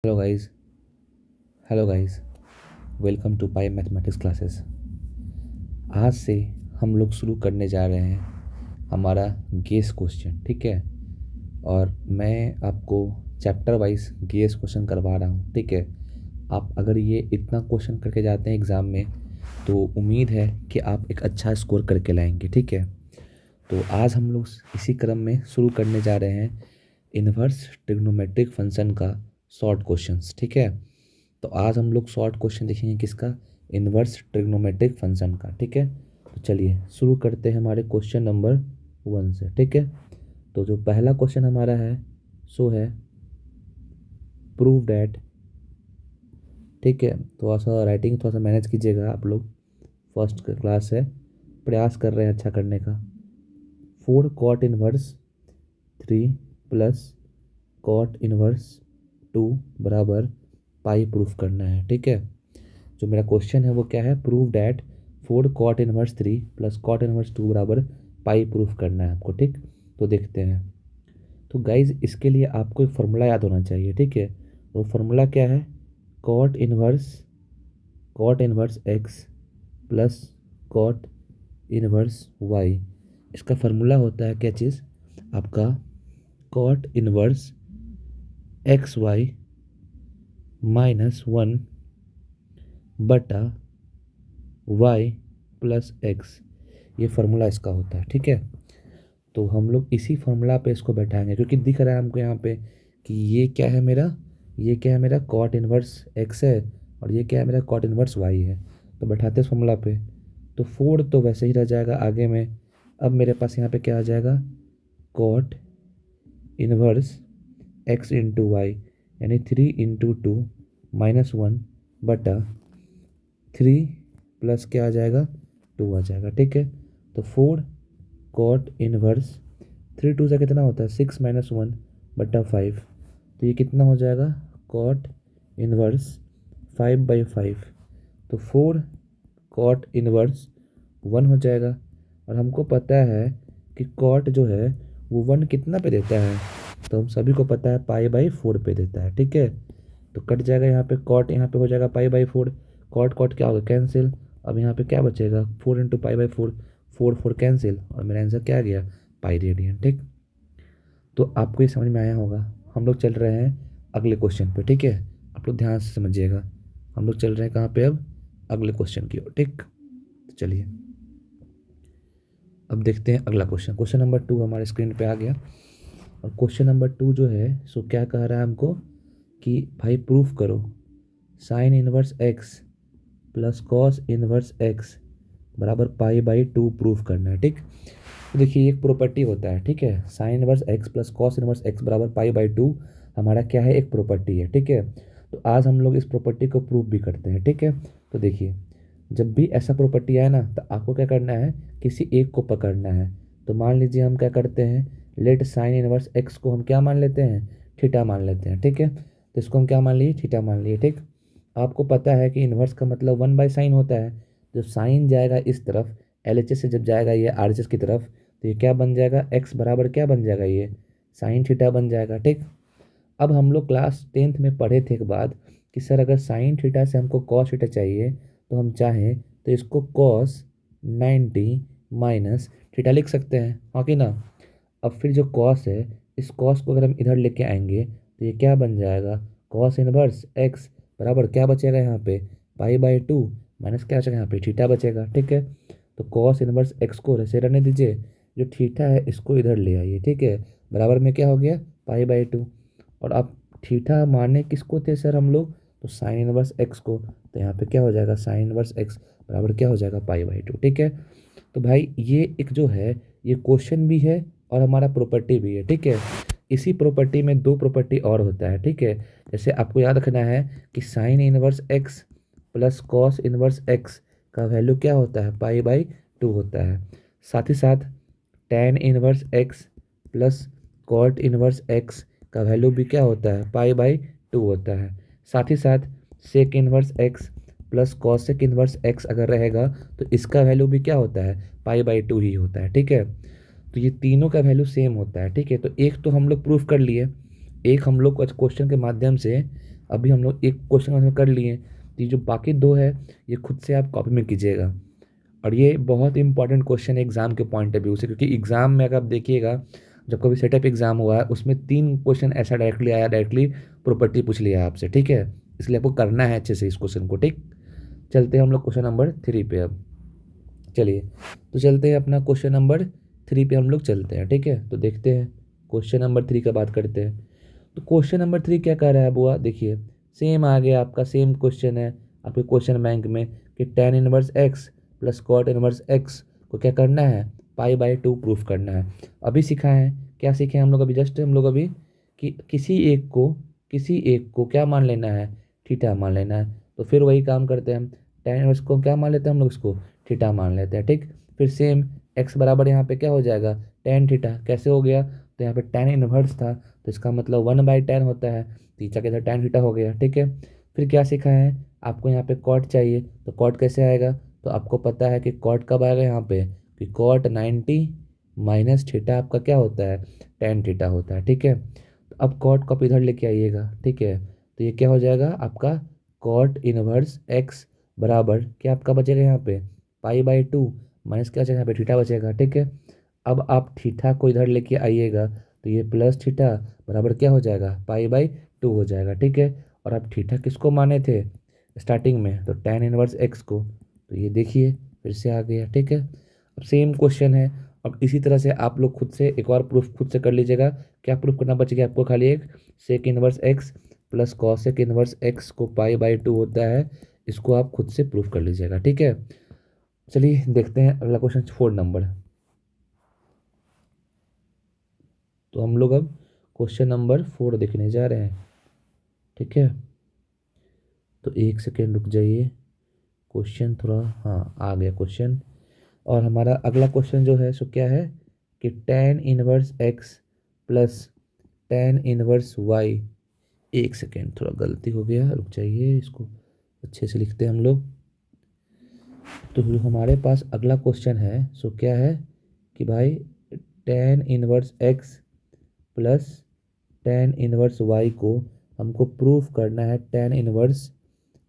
Hello guys. Hello guys, welcome to pi mathematics classes. आज से हम लोग शुरू करने जा रहे हैं हमारा गेस क्वेश्चन, ठीक है। और मैं आपको चैप्टर वाइज गेस क्वेश्चन करवा रहा हूँ, ठीक है। आप अगर ये इतना क्वेश्चन करके जाते हैं एग्ज़ाम में तो उम्मीद है कि आप एक अच्छा स्कोर करके लाएंगे, ठीक है। तो आज हम लोग इसी क्रम में शुरू करने जा रहे हैं इन्वर्स ट्रिग्नोमेट्रिक फंक्शन का शॉर्ट क्वेश्चंस, ठीक है। तो आज हम लोग शॉर्ट क्वेश्चन देखेंगे किसका, इन्वर्स ट्रिग्नोमेट्रिक फंक्शन का, ठीक है। तो चलिए शुरू करते हैं हमारे क्वेश्चन नंबर 1 से, ठीक है। तो जो पहला क्वेश्चन हमारा है सो है प्रूव डैट, ठीक है। थोड़ा सा राइटिंग थोड़ा सा मैनेज कीजिएगा, आप लोग फर्स्ट क्लास है, प्रयास कर रहे हैं अच्छा करने का। 4 cot 1 3 प्लस कॉट इनवर्स 2 बराबर पाई प्रूफ करना है, ठीक है। जो मेरा क्वेश्चन है वो क्या है, prove that 4 cot 1 3 plus cot inverse 2 बराबर पाई प्रूफ करना है आपको, ठीक। तो देखते हैं। तो गाइज इसके लिए आपको एक फार्मूला याद होना चाहिए, ठीक है। वो फार्मूला क्या है, cot inverse x plus cot inverse y. इसका फार्मूला होता है क्या चीज़ आपका, कॉट इनवर्स एक्स वाई -1 बटा वाई प्लस एक्स, ये फार्मूला इसका होता है, ठीक है। तो हम लोग इसी फार्मूला पे इसको बैठाएंगे क्योंकि दिख रहा है हमको यहाँ पे कि ये क्या है मेरा कॉट इनवर्स एक्स है और ये क्या है मेरा कॉट इनवर्स वाई है। तो बैठाते हैं फार्मूला पे, तो 4 तो वैसे ही रह जाएगा आगे में। अब मेरे पास यहाँ पे क्या आ जाएगा, cot inverse x into y यानी 3 × 2 -1 बटा 3 प्लस क्या आ जाएगा 2 आ जाएगा, ठीक है। तो 4 कॉट इनवर्स 3 2 से कितना होता है 6 -1 बटा 5। तो ये कितना हो जाएगा कॉट इनवर्स 5/5। तो 4 कॉट इनवर्स 1 हो जाएगा। और हमको पता है कि कॉट जो है वो 1 कितना पे देता है, तो हम सभी को पता है पाई/4 पे देता है, ठीक है। तो कट जाएगा यहाँ पे कॉट, यहाँ पे हो जाएगा पाई/4। कॉट कॉट क्या होगा कैंसिल। अब यहाँ पे क्या बचेगा 4 × पाई/4, 4 4 कैंसिल और मेरा आंसर क्या आ गया पाई रेडियन, ठीक। तो आपको ये समझ में आया होगा। हम लोग चल रहे हैं अगले क्वेश्चन पे, ठीक है। आप लोग ध्यान से समझिएगा, हम लोग चल रहे हैं कहाँ पे अब, अगले क्वेश्चन की ओर, ठीक। तो चलिए अब देखते हैं अगला क्वेश्चन। क्वेश्चन नंबर 2 हमारे स्क्रीन पे आ गया। और क्वेश्चन नंबर 2 जो है सो क्या कह रहा है हमको कि भाई प्रूफ करो sign inverse x plus cos inverse x बराबर पाई/2 प्रूफ करना है, ठीक। तो देखिए एक प्रॉपर्टी होता है, ठीक है। Sign inverse x plus cos inverse x बराबर पाई/2 हमारा क्या है, एक प्रॉपर्टी है, ठीक है। तो आज हम लोग इस प्रॉपर्टी को प्रूफ भी करते हैं, ठीक है। तो देखिए जब भी ऐसा प्रॉपर्टी आए ना तो आपको क्या करना है, किसी एक को पकड़ना है। तो मान लीजिए हम क्या करते हैं, लेट साइन इनवर्स एक्स को हम क्या मान लेते हैं, थीटा मान लेते हैं, ठीक है। तो इसको हम क्या मान लिए, थीटा मान लिए, ठीक। आपको पता है कि इन्वर्स का मतलब 1/sin होता है। जब साइन जाएगा इस तरफ, LHS से जब जाएगा ये RHS की तरफ, तो ये क्या बन जाएगा, x बराबर क्या बन जाएगा, ये साइन थीटा बन जाएगा, ठीक। अब हम लोग क्लास 10th में पढ़े थे एक बात कि सर अगर साइन थीटा से हमको कॉस थीटा चाहिए तो हम चाहें तो इसको कॉस 90 माइनस थीटा लिख सकते हैं, हाँ कि ना। अब फिर जो कॉस है, इस कॉस को अगर हम इधर लेके आएंगे तो ये क्या बन जाएगा, कॉस इनवर्स एक्स बराबर क्या बचेगा यहाँ पे पाई/2 माइनस क्या बचेगा यहाँ पे थीटा बचेगा, ठीक है। तो कॉस इनवर्स एक्स को ऐसे रहने दीजिए, जो थीटा है इसको इधर ले आइए, ठीक है। बराबर में क्या हो गया पाई/2। और अब थीटा माने किसको थे सर हम लोग, तो साइन इनवर्स एक्स को। तो यहाँ पे क्या हो जाएगा साइन इनवर्स एक्स बराबर क्या हो जाएगा पाई/2, ठीक है। तो भाई ये एक जो है ये क्वेश्चन भी है और हमारा प्रॉपर्टी भी है, ठीक है। इसी प्रॉपर्टी में दो प्रॉपर्टी और होता है, ठीक है। जैसे आपको याद रखना है कि sine inverse x plus cos inverse x का वैल्यू क्या होता है पाई/2 होता है। साथ ही साथ tan inverse x plus cot inverse x का वैल्यू भी क्या होता है पाई/2 होता है। साथ ही साथ sec inverse x plus cosec inverse x अगर रहेगा तो इसका वैल्यू भी क्या होता है पाई/2 ही होता है, ठीक है। तो ये तीनों का वैल्यू सेम होता है, ठीक है। तो एक तो हम लोग प्रूफ कर लिए, एक हम लोग क्वेश्चन के माध्यम से अभी हम लोग एक क्वेश्चन उसमें कर लिए, तो ये जो बाकी दो है ये खुद से आप कॉपी में कीजिएगा। और ये बहुत इंपॉर्टेंट क्वेश्चन है एग्जाम के पॉइंट ऑफ व्यू से, क्योंकि एग्जाम में अगर आप देखिएगा, जब कभी सेटअप एग्जाम हुआ है उसमें 3 क्वेश्चन ऐसा डायरेक्टली आया, डायरेक्टली प्रॉपर्टी पूछ लिया आपसे, ठीक है। इसलिए आपको करना है अच्छे से इस क्वेश्चन को, ठीक। चलते हैं हम लोग क्वेश्चन नंबर 3 पे अब। चलिए, तो चलते हैं अपना क्वेश्चन नंबर 3 पे हम लोग चलते हैं, ठीक है। तो देखते हैं क्वेश्चन नंबर 3 का बात करते हैं। तो क्वेश्चन नंबर 3 क्या कह रहा है बुआ, देखिए सेम आ गया आपका, सेम क्वेश्चन है आपके क्वेश्चन बैंक में कि tan inverse x plus cot inverse x को क्या करना है, पाई/2 प्रूफ करना है। अभी सीखा है, क्या सीखे हम लोग अभी, जस्ट हम लोग अभी कि किसी एक को क्या मान लेना है, थीटा मान लेना है। तो फिर वही काम करते हैं हम, tan इनवर्स को क्या मान लेते हैं हम लोग, इसको थीटा मान लेते हैं, ठीक। फिर सेम x बराबर यहाँ पे क्या हो जाएगा, tan थीटा। कैसे हो गया, तो यहाँ पे tan इनवर्स था तो इसका मतलब 1/tan होता है, तीसरा के साथ tan थीटा हो गया, ठीक है। फिर क्या सीखा है, आपको यहाँ पे कॉट चाहिए, तो कॉट कैसे आएगा, तो आपको पता है कि कॉट कब आएगा यहाँ पे, कि कॉट 90 माइनस थीटा आपका क्या होता है, tan थीटा होता है, ठीक है। तो अब कॉट को आप इधर लेके आइएगा, ठीक है। तो ये क्या हो जाएगा आपका कॉट इनवर्स एक्स बराबर क्या आपका बचेगा यहाँ पे, पाई/2 माइनस क्या बचेगा यहाँ पे, थीटा बचेगा, ठीक है। अब आप थीटा को इधर लेके आइएगा, तो ये प्लस थीटा बराबर क्या हो जाएगा, पाई/2 हो जाएगा, ठीक है। और आप थीटा किसको माने थे स्टार्टिंग में, तो tan इनवर्स एक्स को। तो ये देखिए फिर से आ गया, ठीक है। अब सेम क्वेश्चन है, अब इसी तरह से आप लोग खुद से एक और प्रूफ खुद से कर लीजिएगा। क्या प्रूफ करना बचेगा आपको, खाली एक sec inverse x plus cosec inverse x को पाई/2 होता है, इसको आप खुद से प्रूफ कर लीजिएगा, ठीक है। चलिए देखते हैं अगला क्वेश्चन 4 नंबर। तो हम लोग अब क्वेश्चन नंबर 4 देखने जा रहे हैं, ठीक है। तो एक सेकेंड रुक जाइए, क्वेश्चन थोड़ा, हाँ आ गया क्वेश्चन। और हमारा अगला क्वेश्चन जो है सो क्या है कि tan inverse x plus tan inverse y। एक सेकेंड थोड़ा गलती हो गया, रुक जाइए, इसको अच्छे से लिखते हैं हम लोग। तो जो हमारे पास अगला क्वेश्चन है सो क्या है कि भाई tan inverse x plus tan inverse y को हमको प्रूफ करना है tan inverse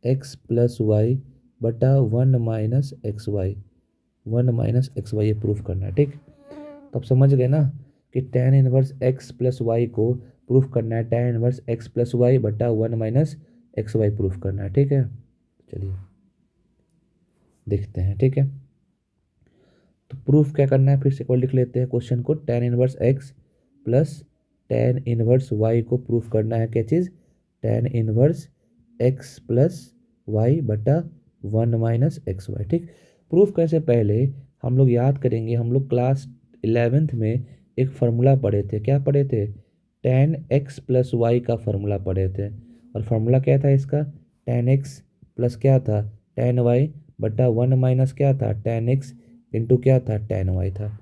x plus y बटा 1 माइनस एक्स वाई, ये प्रूफ करना है, ठीक। तो आप समझ गए ना कि tan inverse x plus y को प्रूफ करना है tan inverse x plus y बटा 1 माइनस एक्स वाई प्रूफ करना है, ठीक है। चलिए देखते हैं, ठीक है। तो प्रूफ क्या करना है, फिर से एक बार लिख लेते हैं क्वेश्चन को, tan inverse x plus tan inverse y को प्रूफ करना है क्या चीज़, tan inverse x plus y बटा 1 माइनस एक्स वाई, ठीक। प्रूफ करने से पहले हम लोग याद करेंगे, हम लोग क्लास 11th में एक फार्मूला पढ़े थे, क्या पढ़े थे, tan x प्लस वाई का फार्मूला पढ़े थे। और फार्मूला क्या था इसका, tan x प्लस क्या था, tan y बटा 1 माइनस क्या था, tan x इंटू क्या था, tan y था।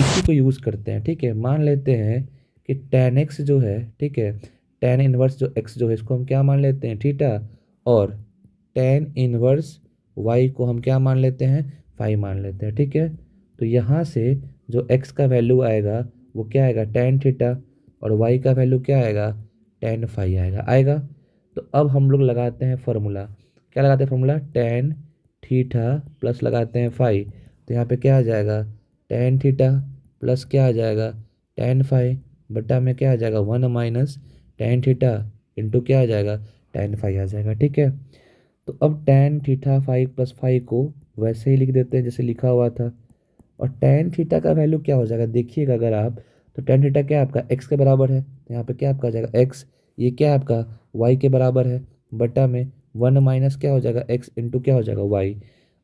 इसी को यूज़ करते हैं, ठीक है। मान लेते हैं कि tan x जो है, ठीक है, tan इनवर्स जो x जो है इसको हम क्या मान लेते हैं, थीटा। और tan इनवर्स y को हम क्या मान लेते हैं, फाई मान लेते हैं, ठीक है। तो यहाँ से जो x का वैल्यू आएगा वो क्या आएगा, tan थीटा, और y का वैल्यू क्या आएगा, tan फाई आएगा। तो अब हम लोग लगाते हैं फार्मूला, क्या लगाते हैं फार्मूला, tan थीटा प्लस लगाते हैं फाई। तो यहाँ पे क्या आ जाएगा, tan थीटा प्लस क्या आ जाएगा, tan फाई बटा में क्या आ जाएगा 1 माइनस tan थीटा इंटू क्या आ जाएगा, tan फाई आ जाएगा, ठीक है। तो अब tan theta phi plus phi को वैसे ही लिख देते हैं जैसे लिखा हुआ था। और tan थीटा का वैल्यू क्या हो जाएगा, देखिएगा अगर आप, तो tan थीटा क्या है आपका x के बराबर है, तो यहाँ पे क्या आपका आ जाएगा x, ये क्या है आपका y के बराबर है, बटा में 1 माइनस क्या हो जाएगा x इंटू क्या हो जाएगा y।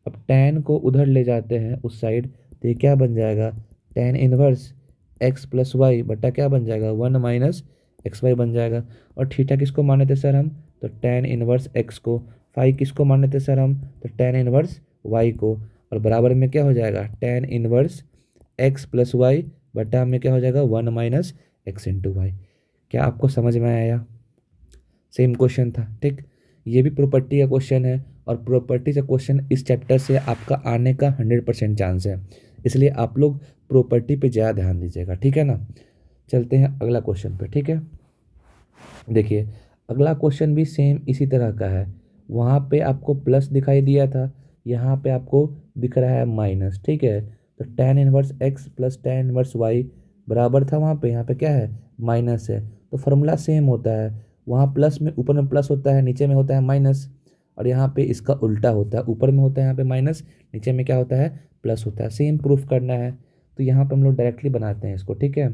अब tan को उधर ले जाते हैं उस साइड, तो ये क्या बन जाएगा, tan inverse x plus y बटा क्या बन जाएगा 1 माइनस एक्स वाई बन जाएगा। और थीटा किसको माने थे सर हम, तो tan इनवर्स x को, फाई किसको माने थे सर हम, तो tan इनवर्स y को। और बराबर में क्या हो जाएगा, tan inverse x plus y बटा में क्या हो जाएगा 1 माइनस एक्स इंटू वाई। क्या आपको समझ में आया, सेम क्वेश्चन था, ठीक। ये भी प्रॉपर्टी का क्वेश्चन है, और प्रॉपर्टी से क्वेश्चन इस चैप्टर से आपका आने का 100% चांस है, इसलिए आप लोग प्रॉपर्टी पे ज़्यादा ध्यान दीजिएगा, ठीक है ना। चलते हैं अगला क्वेश्चन पे, ठीक है। देखिए अगला क्वेश्चन भी सेम इसी तरह का है। वहाँ पे आपको प्लस दिखाई दिया था, यहाँ पे आपको दिख रहा है माइनस। ठीक है, तो tan inverse x plus tan inverse y बराबर था वहाँ पे, यहाँ पे क्या है माइनस है। तो फार्मूला सेम होता है, वहाँ प्लस में ऊपर में प्लस होता है, नीचे में होता है माइनस। और यहाँ पे इसका उल्टा होता है, ऊपर में होता है यहाँ पे माइनस, नीचे में क्या होता है प्लस होता है। सेम प्रूफ करना है, तो यहाँ पे हम लोग डायरेक्टली बनाते हैं इसको। ठीक है,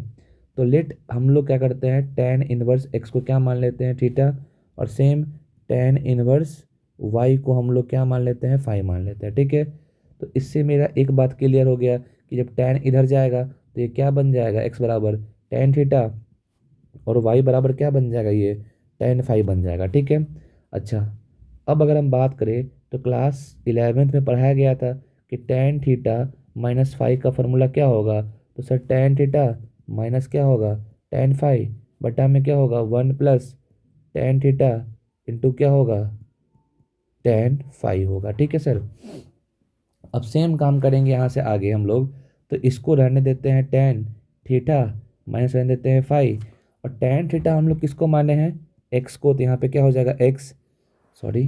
तो लेट हम लोग क्या करते हैं, tan इनवर्स x को क्या मान लेते हैं थीटा, और सेम tan इनवर्स y को हम लोग क्या मान लेते हैं फाई मान लेते हैं। ठीक है, तो इससे मेरा एक बात क्लियर हो गया कि जब tan इधर जाएगा तो ये क्या बन जाएगा, x बराबर tan थीटा, और y बराबर क्या बन जाएगा, ये tan फाई बन जाएगा। ठीक है, अच्छा अब अगर हम बात करें तो क्लास 11th में पढ़ाया गया था कि tan थीटा माइनस फाइव का फॉर्मूला क्या होगा। तो सर tan थीटा माइनस क्या होगा tan फाइव बटा में क्या होगा 1 प्लस tan थीटा इंटू क्या होगा tan फाइव होगा। ठीक है सर, अब सेम काम करेंगे यहाँ से आगे हम लोग। तो इसको रहने देते हैं tan थीटा माइनस रहने देते हैं फाइव, और tan थीटा हम लोग किसको माने हैं x को, तो यहाँ पे क्या हो जाएगा x, सॉरी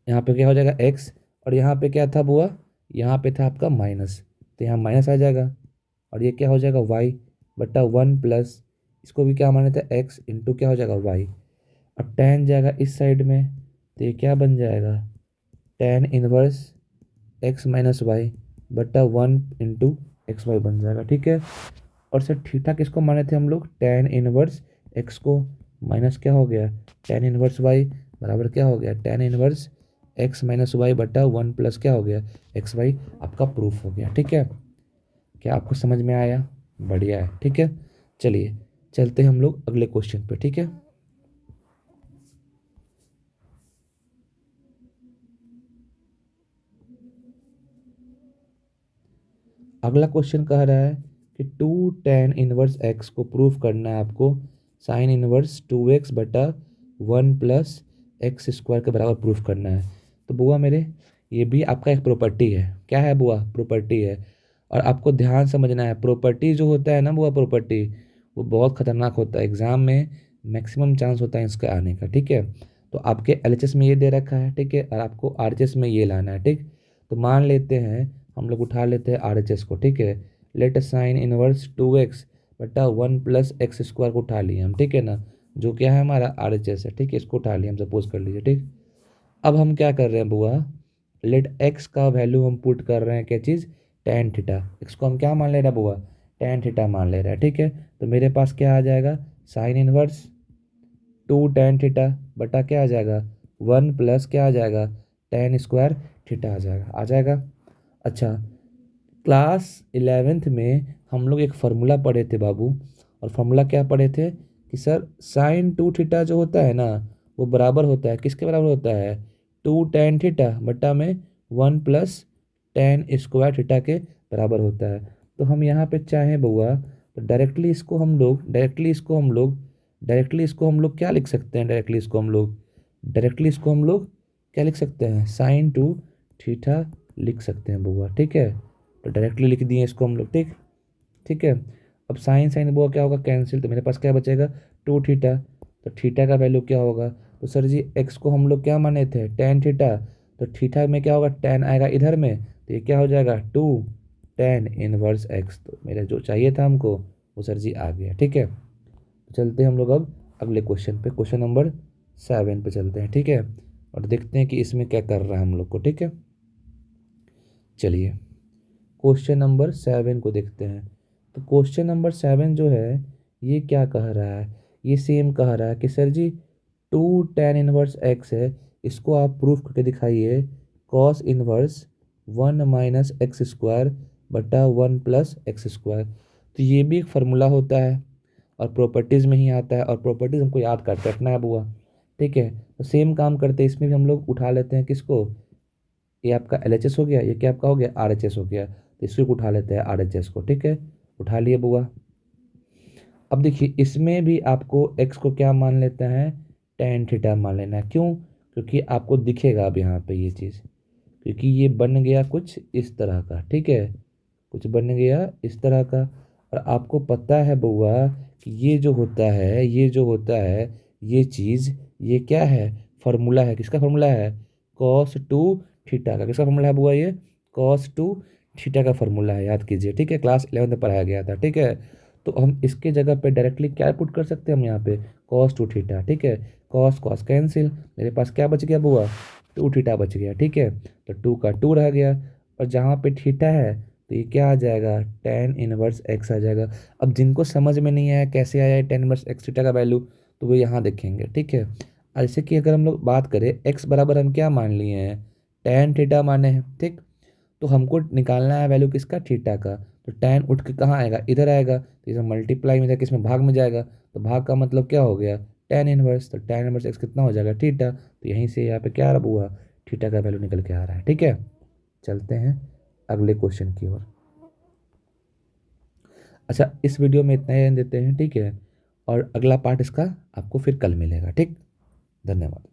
यहाँ पे क्या हो जाएगा x, और यहाँ पे क्या था बुआ, यहाँ पे था आपका माइनस, तो यहाँ माइनस आ जाएगा, और ये क्या हो जाएगा y बटा 1 प्लस, इसको भी क्या माने थे x इंटू क्या हो जाएगा y। अब tan जाएगा इस साइड में, तो ये क्या बन जाएगा tan inverse x minus y बटा 1 इंटू XY बन जाएगा। ठीक है, और सर थीटा किसको माने थे हम लोग, tan इनवर्स x को, माइनस क्या हो गया tan इनवर्स y बराबर क्या हो गया tan inverse x minus y बटा 1 प्लस क्या हो गया XY। आपका प्रूफ हो गया। ठीक है, क्या आपको समझ में आया, बढ़िया है। ठीक है, चलिए चलते हैं हम लोग अगले क्वेश्चन पे। ठीक है, अगला क्वेश्चन कह रहा है कि 2 tan 1x को प्रूफ करना है आपको साइन इनवर्स 2x बटा 1 प्लस x स्क्वायर के बराबर प्रूफ करना है। तो बुआ मेरे ये भी आपका एक प्रॉपर्टी है। क्या है बुआ, प्रॉपर्टी है। और आपको ध्यान समझना है, प्रॉपर्टी जो होता है ना बुआ, प्रॉपर्टी वो बहुत खतरनाक होता है, एग्जाम में मैक्सिमम चांस होता है इसके आने का। ठीक है, तो आपके एलएचएस में ये दे रखा है, ठीक है, और आपको आरएचएस में ये लाना है। ठीक, तो मान लेते हैं हम लोग उठा लेते हैं आरएचएस को। ठीक है, लेट साइन इनवर्स 2x बटा 1 प्लस x स्क्वायर को उठा लिए हम। ठीक है ना, जो क्या है हमारा आरएचएस है। ठीक है, इसको उठा लिया हम, सपोज कर लीजिए। ठीक, अब हम क्या कर रहे हैं बुआ, लेट x का वैल्यू हम पुट कर रहे हैं क्या चीज़ tan थीटा, x को हम क्या मान ले रहे हैं बुआ tan थीटा मान ले रहे हैं। ठीक है, तो मेरे पास क्या आ जाएगा साइन इनवर्स 2 tan थीटा बटा क्या आ जाएगा 1 प्लस क्या आ जाएगा tan स्क्वायर थीटा आ जाएगा। अच्छा, क्लास 11th में हम लोग एक फार्मूला पढ़े थे बाबू, और फार्मूला क्या पढ़े थे कि सर साइन 2 थीटा जो होता है ना, वो बराबर होता है किसके बराबर होता है 2 tan थीटा बटा में 1 प्लस tan स्क्वायर थीटा के बराबर होता है। तो हम यहाँ पे चाहें बउआ तो डायरेक्टली इसको हम लोग क्या लिख सकते हैं, डायरेक्टली इसको हम लोग क्या लिख सकते हैं साइन 2 थीटा लिख सकते हैं बउआ। ठीक है, तो डायरेक्टली लिख दिए इसको हम लोग। ठीक, ठीक है, अब साइन साइन वो क्या होगा कैंसिल, तो मेरे पास क्या बचेगा 2 थीटा, तो थीटा का वैल्यू क्या होगा, तो सर जी एक्स को हम लोग क्या माने थे tan थीटा, तो थीटा में क्या होगा tan आएगा इधर में, तो ये क्या हो जाएगा 2 tan 1x। तो मेरे जो चाहिए था हमको वो सर जी आ गया। ठीक है, तो चलते हैं हम लोग अब अगले क्वेश्चन पे, क्वेश्चन नंबर 7 पे चलते हैं। ठीक है, और देखते हैं कि इसमें क्या कर रहा है हम लोग को। ठीक है, चलिए क्वेश्चन नंबर 7 को देखते हैं। तो क्वेश्चन नंबर 7 जो है ये क्या कह रहा है, ये सेम कह रहा है कि सर जी 2 tan 1x है, इसको आप प्रूफ करके दिखाइए कॉस इनवर्स 1 - x स्क्वायर बटा 1 + x स्क्वायर। तो ये भी एक फार्मूला होता है और प्रॉपर्टीज़ में ही आता है, और प्रॉपर्टीज़ हमको याद करते रखना है बुआ। ठीक है, तो सेम काम करते हैं इसमें भी, हम लोग उठा लेते हैं किसको, ये आपका LHS हो गया, ये क्या आपका हो गया RHS हो गया, तो इसको उठा लेते हैं RHS को। ठीक है, उठा लिए बुआ। अब देखिए इसमें भी आपको x को क्या मान लेते हैं tan थीटा मान लेना है। क्यों, क्योंकि आपको दिखेगा अब यहाँ पे ये चीज़, क्योंकि ये बन गया कुछ इस तरह का। ठीक है, कुछ बन गया इस तरह का, और आपको पता है बुआ कि ये जो होता है ये चीज़ ये क्या है, फार्मूला है, किसका फार्मूला है, कॉस टू थीटा का, किसका फार्मूला है बुआ, ये कॉस टू थीटा का फार्मूला है, याद कीजिए, ठीक है, क्लास 11 में पढ़ाया गया था, ठीक है। तो हम इसके जगह पे डायरेक्टली क्या पुट कर सकते हैं हम यहाँ पे, कॉस टू थीटा, ठीक है, कॉस कॉस कैंसिल, मेरे पास क्या बच गया बुआ, टू थीटा बच गया, ठीक है, तो टू का टू रह गया, और जहाँ पे थीटा है तो ये क्या आ जाएगा, टेन इनवर्स एक्स आ जाएगा। अब जिनको समझ में नहीं आया कैसे आया टेन इनवर्स एक्स थीटा का वैल्यू, तो वो यहाँ देखेंगे, ठीक है। ऐसे कि अगर हम लोग बात करें एक्स बराबर हम क्या मान लिए हैं, टेन थीटा माने हैं, ठीक। तो हमको निकालना है वैल्यू किसका, थीटा का, तो टेन उठ के कहाँ आएगा, इधर आएगा, तो इसे मल्टीप्लाई में जाकर इसमें भाग में जाएगा, तो भाग का मतलब क्या हो गया, टेन इनवर्स, तो टेन इनवर्स एक्स कितना हो जाएगा, थीटा, तो यहीं से यहाँ पे क्या हुआ, थीटा का वैल्यू निकल के आ रहा है, ठीक है। चलते हैं अगले क्वेश्चन की ओर। अच्छा, इस वीडियो में इतना ही देते हैं, ठीक है, और अगला पार्ट इसका आपको फिर कल मिलेगा, ठीक। धन्यवाद।